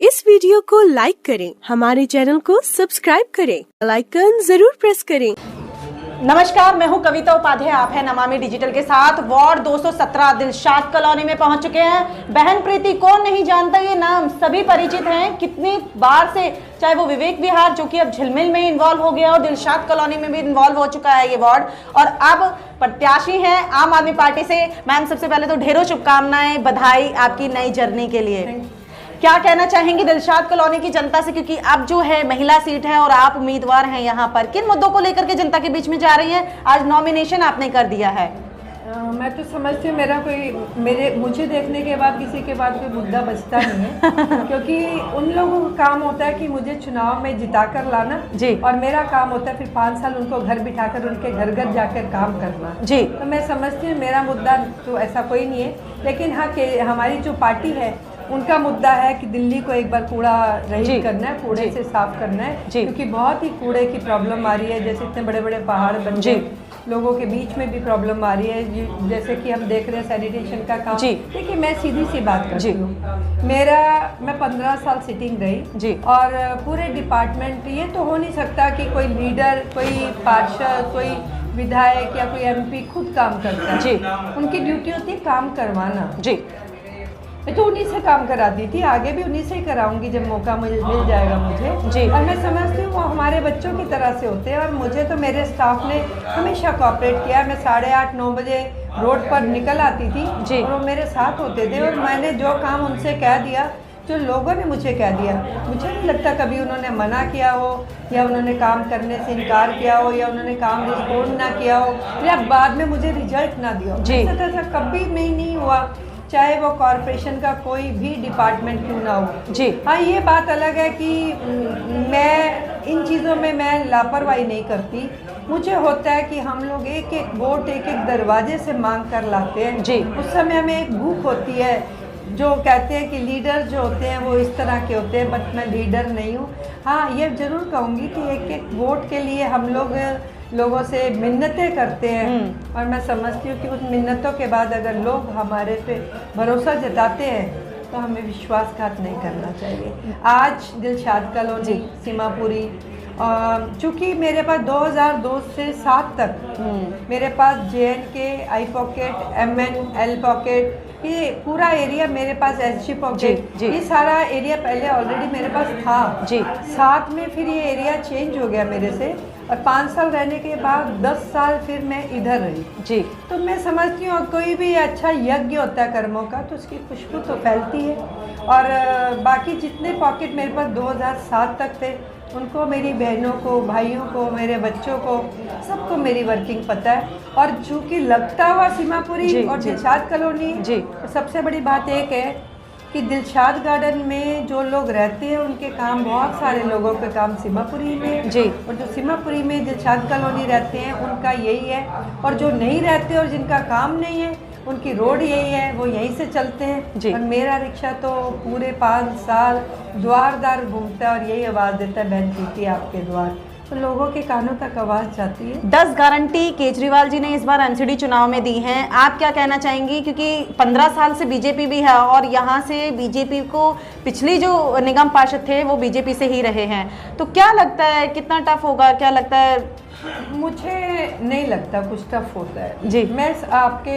इस वीडियो को लाइक करें, हमारे चैनल को सब्सक्राइब करें, बेल आइकन जरूर प्रेस करें। नमस्कार, मैं हूं कविता उपाध्याय। आप हैं नमामि डिजिटल के साथ। वार्ड 217 दिलशाद कॉलोनी में पहुंच चुके हैं। बहन प्रीति, कौन नहीं जानता ये नाम, सभी परिचित हैं। कितनी बार से, चाहे वो विवेक विहार जो कि अब झिलमिल में इन्वॉल्व हो गया और दिलशाद कॉलोनी में भी इन्वॉल्व हो चुका है ये वार्ड, और अब प्रत्याशी हैं आम आदमी पार्टी से। मैम, सबसे पहले तो ढेरों शुभकामनाएं, बधाई आपकी नई जर्नी के लिए। क्या कहना चाहेंगे दिलशाद कॉलोनी की जनता से, क्योंकि अब जो है महिला सीट है और आप उम्मीदवार हैं यहाँ पर, किन मुद्दों को लेकर के जनता के बीच में जा रही हैं? आज नॉमिनेशन आपने कर दिया है। मैं तो समझती हूँ मुझे देखने के बाद किसी के बाद कोई मुद्दा बचता नहीं है क्योंकि उन लोगों का काम होता है कि मुझे चुनाव में जिता कर लाना जी, और मेरा काम होता है फिर 5 साल उनको घर बिठाकर उनके घर घर जाकर काम करना जी। तो मैं समझती हूँ मेरा मुद्दा तो ऐसा कोई नहीं है, लेकिन हाँ हमारी जो पार्टी है उनका मुद्दा है कि दिल्ली को एक बार कूड़ा रहित करना है, कूड़े से साफ करना है, क्योंकि बहुत ही कूड़े की प्रॉब्लम आ रही है। जैसे इतने बड़े बड़े पहाड़ बन गए, लोगों के बीच में भी प्रॉब्लम आ रही है। जैसे कि हम देख रहे हैं सैनिटेशन का काम। देखिए, मैं सीधी सी बात करती हूँ, मैं 15 साल सिटिंग रही और पूरे डिपार्टमेंट, ये तो हो नहीं सकता कि कोई लीडर, कोई पार्षद, कोई विधायक या कोई एमपी खुद काम करता है। उनकी ड्यूटी होती है काम करवाना जी। मैं तो उन्हीं से काम कराती थी, आगे भी उन्हीं से ही कराऊंगी जब मौका मुझे मिल जाएगा मुझे जी। और मैं समझती हूँ वो हमारे बच्चों की तरह से होते हैं और मुझे तो मेरे स्टाफ ने हमेशा कोऑपरेट किया। मैं 8:30-9 बजे रोड पर निकल आती थी जी, और वो मेरे साथ होते थे और मैंने जो काम उनसे कह दिया, जो लोगों ने मुझे कह दिया, मुझे नहीं लगता कभी उन्होंने मना किया हो या उन्होंने काम करने से इनकार किया हो या उन्होंने काम रिस्पॉन्ड ना किया हो या बाद में मुझे रिजल्ट ना दिया हो। ऐसा कभी नहीं हुआ, चाहे वो कॉरपोरेशन का कोई भी डिपार्टमेंट क्यों ना हो जी। हाँ, ये बात अलग है कि मैं इन चीज़ों में मैं लापरवाही नहीं करती। मुझे होता है कि हम लोग एक एक वोट एक एक दरवाजे से मांग कर लाते हैं जी। उस समय हमें एक भूख होती है, जो कहते हैं कि लीडर जो होते हैं वो इस तरह के होते हैं, बट मैं लीडर नहीं हूँ। हाँ, ये ज़रूर कहूँगी कि एक एक वोट के लिए हम लोगों से मिन्नतें करते हैं और मैं समझती हूँ कि उस मिन्नतों के बाद अगर लोग हमारे पे भरोसा जताते हैं तो हमें विश्वासघात नहीं करना चाहिए। आज दिलशाद कॉलोनी, सीमापुरी, चूँकि मेरे पास 2002 से 7 तक मेरे पास JNK, I pocket, MN, L pocket, ये पूरा एरिया मेरे पास, SG पॉकेट, ये सारा एरिया पहले ऑलरेडी मेरे पास था जी। साथ में फिर ये एरिया चेंज हो गया मेरे से और 5 साल रहने के बाद 10 साल फिर मैं इधर रही जी। तो मैं समझती हूँ कोई भी अच्छा यज्ञ होता है कर्मों का तो उसकी खुशबू तो फैलती है। और बाकी जितने पॉकेट मेरे पास 2007 तक थे, उनको, मेरी बहनों को, भाइयों को, मेरे बच्चों को, सबको मेरी वर्किंग पता है। और चूँकि लगता हुआ सीमापुरी और दिलशाद कॉलोनी, सबसे बड़ी बात एक है कि दिलशाद गार्डन में जो लोग रहते हैं उनके काम, बहुत सारे लोगों के काम सीमापुरी में जी, और जो सीमापुरी में दिलशाद कॉलोनी रहते हैं उनका यही है, और जो नहीं रहते और जिनका काम नहीं है उनकी रोड यही है, वो यहीं से चलते हैं जी। और मेरा रिक्शा तो पूरे 5 साल द्वार द्वार घूमता है और यही आवाज़ देता है, बहन प्रीति आपके द्वार, तो लोगों के कानों तक आवाज़ जाती है। 10 गारंटी केजरीवाल जी ने इस बार एमसीडी चुनाव में दी हैं, आप क्या कहना चाहेंगी? क्योंकि 15 साल से बीजेपी भी है और यहाँ से बीजेपी को, पिछली जो निगम पार्षद थे वो बीजेपी से ही रहे हैं, तो क्या लगता है कितना टफ होगा? क्या लगता है? मुझे नहीं लगता कुछ टफ होता है जी। मैं आपके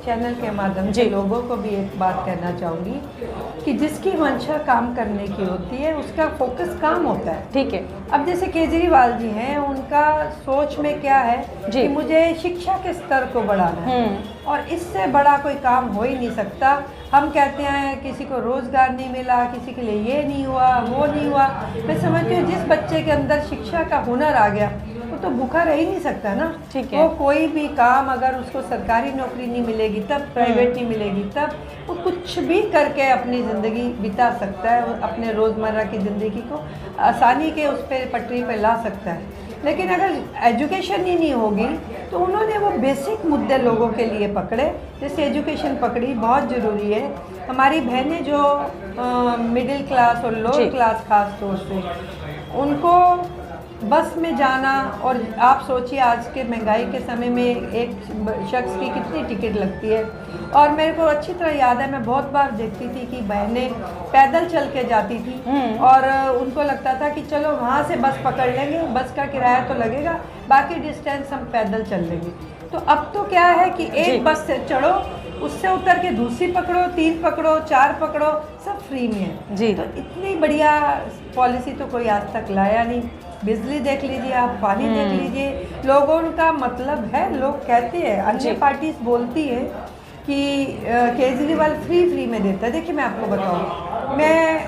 चैनल के माध्यम से लोगों को भी एक बात कहना चाहूँगी कि जिसकी मंशा काम करने की होती है उसका फोकस काम होता है, ठीक है। अब जैसे केजरीवाल जी हैं, उनका सोच में क्या है कि मुझे शिक्षा के स्तर को बढ़ाना है और इससे बड़ा कोई काम हो ही नहीं सकता। हम कहते हैं किसी को रोज़गार नहीं मिला, किसी के लिए ये नहीं हुआ, वो नहीं हुआ। मैं समझती हूँ जिस बच्चे के अंदर शिक्षा का हुनर आ गया वो तो भूखा रह ही नहीं सकता ना, ठीक है। वो कोई भी काम, अगर उसको सरकारी नौकरी नहीं मिलेगी तब, प्राइवेट नहीं मिलेगी तब, वो कुछ भी करके अपनी ज़िंदगी बिता सकता है, वो अपने रोज़मर्रा की ज़िंदगी को आसानी के उस पर पटरी पर ला सकता है। लेकिन अगर एजुकेशन ही नहीं होगी तो उन्होंने वो बेसिक मुद्दे लोगों के लिए पकड़े, जैसे एजुकेशन पकड़ी, बहुत ज़रूरी है। हमारी बहनें जो मिडिल क्लास और लोअर क्लास खास तौर से, उनको बस में जाना, और आप सोचिए आज के महंगाई के समय में एक शख्स की कितनी टिकट लगती है। और मेरे को अच्छी तरह याद है, मैं बहुत बार देखती थी कि बहनें पैदल चल के जाती थी और उनको लगता था कि चलो वहाँ से बस पकड़ लेंगे, बस का किराया तो लगेगा, बाकी डिस्टेंस हम पैदल चल लेंगे। तो अब तो क्या है कि एक बस से चढ़ो, उससे उतर के दूसरी पकड़ो, 3 पकड़ो, 4 पकड़ो, सब फ्री में है जी। तो इतनी बढ़िया पॉलिसी तो कोई आज तक लाया नहीं। बिजली देख लीजिए आप, पानी देख लीजिए, लोगों का मतलब है, लोग कहते हैं, अन्य पार्टीज बोलती है कि केजरीवाल फ्री में देता है। देखिए मैं आपको बताऊँ,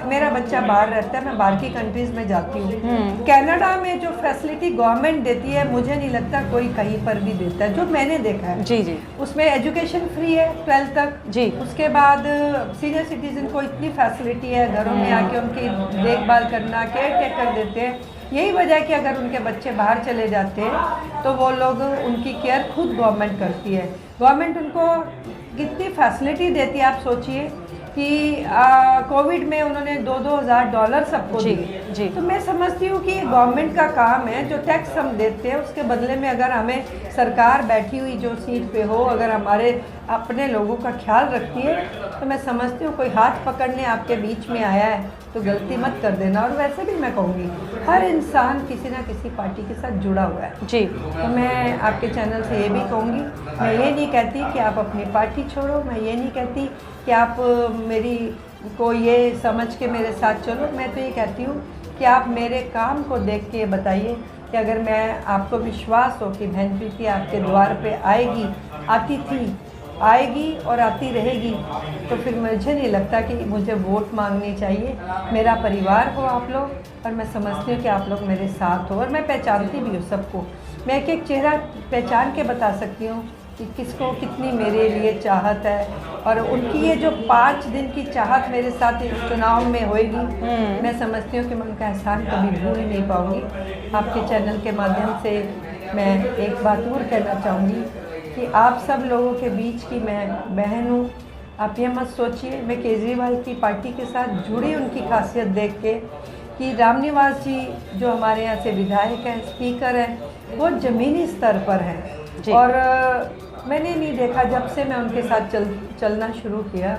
मेरा बच्चा बाहर रहता है, मैं बाहर की कंट्रीज में जाती हूँ, कनाडा में जो फैसिलिटी गवर्नमेंट देती है मुझे नहीं लगता कोई कहीं पर भी देता है, जो मैंने देखा है जी जी। उसमें एजुकेशन फ्री है 12th तक जी। उसके बाद सीनियर सिटीजन को इतनी फैसिलिटी है, घरों में आके उनकी देखभाल करना, केयर टेकर देते हैं। यही वजह है कि अगर उनके बच्चे बाहर चले जाते हैं तो वो लोग, उनकी केयर खुद गवर्नमेंट करती है। गवर्नमेंट उनको कितनी फैसिलिटी देती है, आप सोचिए कि कोविड में उन्होंने $2,000 सबको दिए जी। तो मैं समझती हूँ कि ये गवर्नमेंट का काम है, जो टैक्स हम देते हैं उसके बदले में अगर हमें सरकार बैठी हुई जो सीट पे हो, अगर हमारे अपने लोगों का ख्याल रखती है, तो मैं समझती हूँ कोई हाथ पकड़ने आपके बीच में आया है तो गलती मत कर देना। और वैसे भी मैं कहूँगी हर इंसान किसी ना किसी पार्टी के साथ जुड़ा हुआ है जी। तो मैं आपके चैनल से ये भी कहूँगी, मैं ये नहीं कहती कि आप अपनी पार्टी छोड़ो, मैं ये नहीं कहती कि आप मेरी को ये समझ के मेरे साथ चलो। मैं तो ये कहती हूँ कि आप मेरे काम को देख के बताइए कि अगर मैं, आपको विश्वास हो कि बहन प्रीति आपके द्वार पे आएगी, आती थी, आएगी और आती रहेगी, तो फिर मुझे नहीं लगता कि मुझे वोट मांगनी चाहिए। मेरा परिवार हो आप लोग, और मैं समझती हूँ कि आप लोग मेरे साथ हो, और मैं पहचानती भी हूँ सबको। मैं एक एक चेहरा पहचान के बता सकती हूँ कि किसको कितनी मेरे लिए चाहत है, और उनकी ये जो 5 दिन की चाहत मेरे साथ इस चुनाव में होएगी, मैं समझती हूँ कि मैं उनका एहसान कभी भूल नहीं पाऊँगी। आपके चैनल के माध्यम से मैं एक बात और कहना चाहूँगी कि आप सब लोगों के बीच की मैं बहन हूँ। आप ये मत सोचिए मैं केजरीवाल की पार्टी के साथ जुड़ी, उनकी खासियत देख के कि रामनिवास जी जो हमारे यहाँ से विधायक हैं, स्पीकर हैं, वो ज़मीनी स्तर पर हैं। और मैंने नहीं देखा, जब से मैं उनके साथ चलना शुरू किया,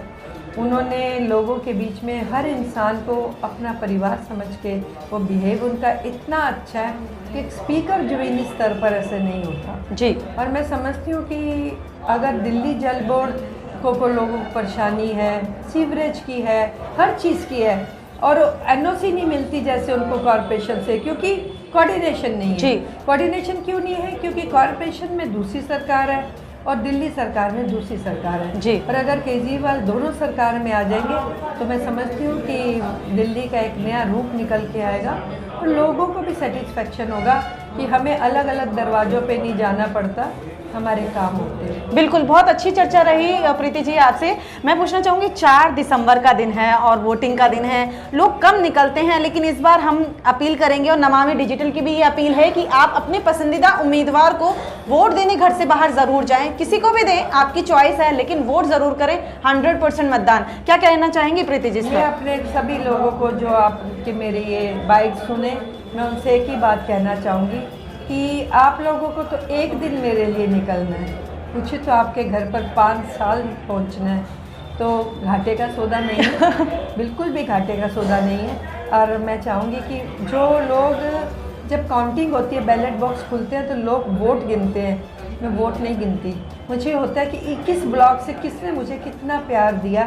उन्होंने लोगों के बीच में हर इंसान को अपना परिवार समझ के वो बिहेव उनका इतना अच्छा है कि एक स्पीकर ज़मीनी स्तर पर ऐसे नहीं होता जी। और मैं समझती हूँ कि अगर दिल्ली जल बोर्ड को लोगों को परेशानी है, सीवरेज की है, हर चीज़ की है, और एनओसी नहीं मिलती जैसे उनको कॉरपोरेशन से, क्योंकि कोऑर्डिनेशन नहीं है। कोऑर्डिनेशन क्यों नहीं है? क्योंकि कॉरपोरेशन में दूसरी सरकार है और दिल्ली सरकार में दूसरी सरकार है जी। और अगर केजरीवाल दोनों सरकार में आ जाएंगे तो मैं समझती हूँ कि दिल्ली का एक नया रूप निकल के आएगा और लोगों को भी सेटिस्फेक्शन होगा कि हमें अलग अलग दरवाज़ों पे नहीं जाना पड़ता, हमारे काम होते हैं। बिल्कुल, बहुत अच्छी चर्चा रही प्रीति जी आपसे। मैं पूछना चाहूँगी, 4 दिसंबर का दिन है और वोटिंग का दिन है, लोग कम निकलते हैं, लेकिन इस बार हम अपील करेंगे और नमामि डिजिटल की भी ये अपील है कि आप अपने पसंदीदा उम्मीदवार को वोट देने घर से बाहर ज़रूर जाएं, किसी को भी दें, आपकी चॉइस है, लेकिन वोट ज़रूर करें, 100% मतदान। क्या कहना चाहेंगे प्रीति जी? मैं अपने सभी लोगों को जो आपके मेरे ये बाइट सुने, मैं उनसे एक ही बात कहना चाहूँगी कि आप लोगों को तो एक दिन मेरे लिए निकलना है, कुछ तो आपके घर पर 5 साल पहुंचना है, तो घाटे का सौदा नहीं है, बिल्कुल भी घाटे का सौदा नहीं है। और मैं चाहूँगी कि जो लोग, जब काउंटिंग होती है, बैलेट बॉक्स खुलते हैं तो लोग वोट गिनते हैं, मैं वोट नहीं गिनती। मुझे होता है कि 21 ब्लॉक से किसने मुझे कितना प्यार दिया,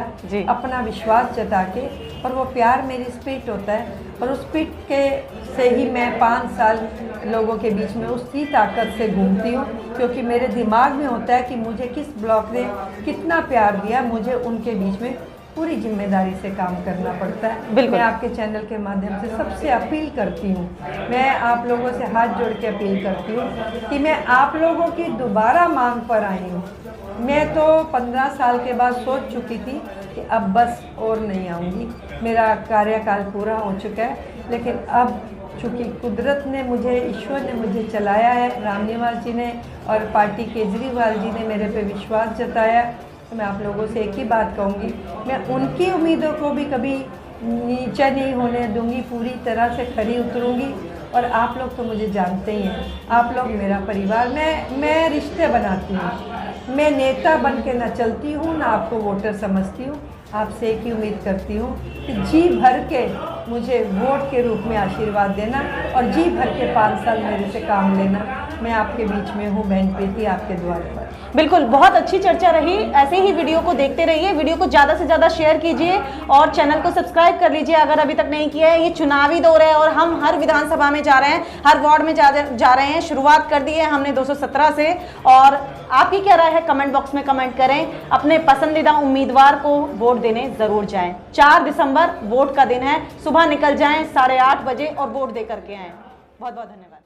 अपना विश्वास जता के, और वो प्यार मेरी स्पिरिट होता है, और उस स्पिरिट के से ही मैं 5 साल लोगों के बीच में उसी ताकत से घूमती हूँ, क्योंकि मेरे दिमाग में होता है कि मुझे किस ब्लॉक ने कितना प्यार दिया, मुझे उनके बीच में पूरी जिम्मेदारी से काम करना पड़ता है। मैं आपके चैनल के माध्यम से सबसे अपील करती हूँ, मैं आप लोगों से हाथ जोड़ के अपील करती हूँ कि मैं आप लोगों की दोबारा मांग पर आई हूँ। मैं तो 15 साल के बाद सोच चुकी थी कि अब बस और नहीं आऊँगी, मेरा कार्यकाल पूरा हो चुका है, लेकिन अब चूँकि कुदरत ने मुझे, ईश्वर ने मुझे चलाया है, रामनिवास जी ने और पार्टी केजरीवाल जी ने मेरे पे विश्वास जताया, तो मैं आप लोगों से एक ही बात कहूँगी, मैं उनकी उम्मीदों को भी कभी नीचा नहीं होने दूंगी, पूरी तरह से खरी उतरूँगी और आप लोग तो मुझे जानते ही हैं, आप लोग मेरा परिवार। मैं रिश्ते बनाती हूँ, मैं नेता बन के ना चलती हूँ, ना आपको वोटर समझती हूँ। आपसे एक ही उम्मीद करती हूँ कि जी भर के मुझे वोट के रूप में आशीर्वाद देना और जी भर के 5 साल मेरे से काम लेना। मैं आपके बीच में हूँ बहन प्रीति, आपके द्वार पर। बिल्कुल, बहुत अच्छी चर्चा रही। ऐसे ही वीडियो को देखते रहिए, वीडियो को ज़्यादा से ज़्यादा शेयर कीजिए और चैनल को सब्सक्राइब कर लीजिए अगर अभी तक नहीं किया है। ये चुनावी दौर है और हम हर विधानसभा में जा रहे हैं, हर वार्ड में जा रहे हैं। शुरुआत कर दी है हमने 217 से। और आपकी क्या राय है कमेंट बॉक्स में कमेंट करें। अपने पसंदीदा उम्मीदवार को वोट देने ज़रूर जाएं। 4 दिसंबर वोट का दिन है, सुबह निकल जाएं 8:30 बजे और वोट दे करके आएँ। बहुत बहुत धन्यवाद।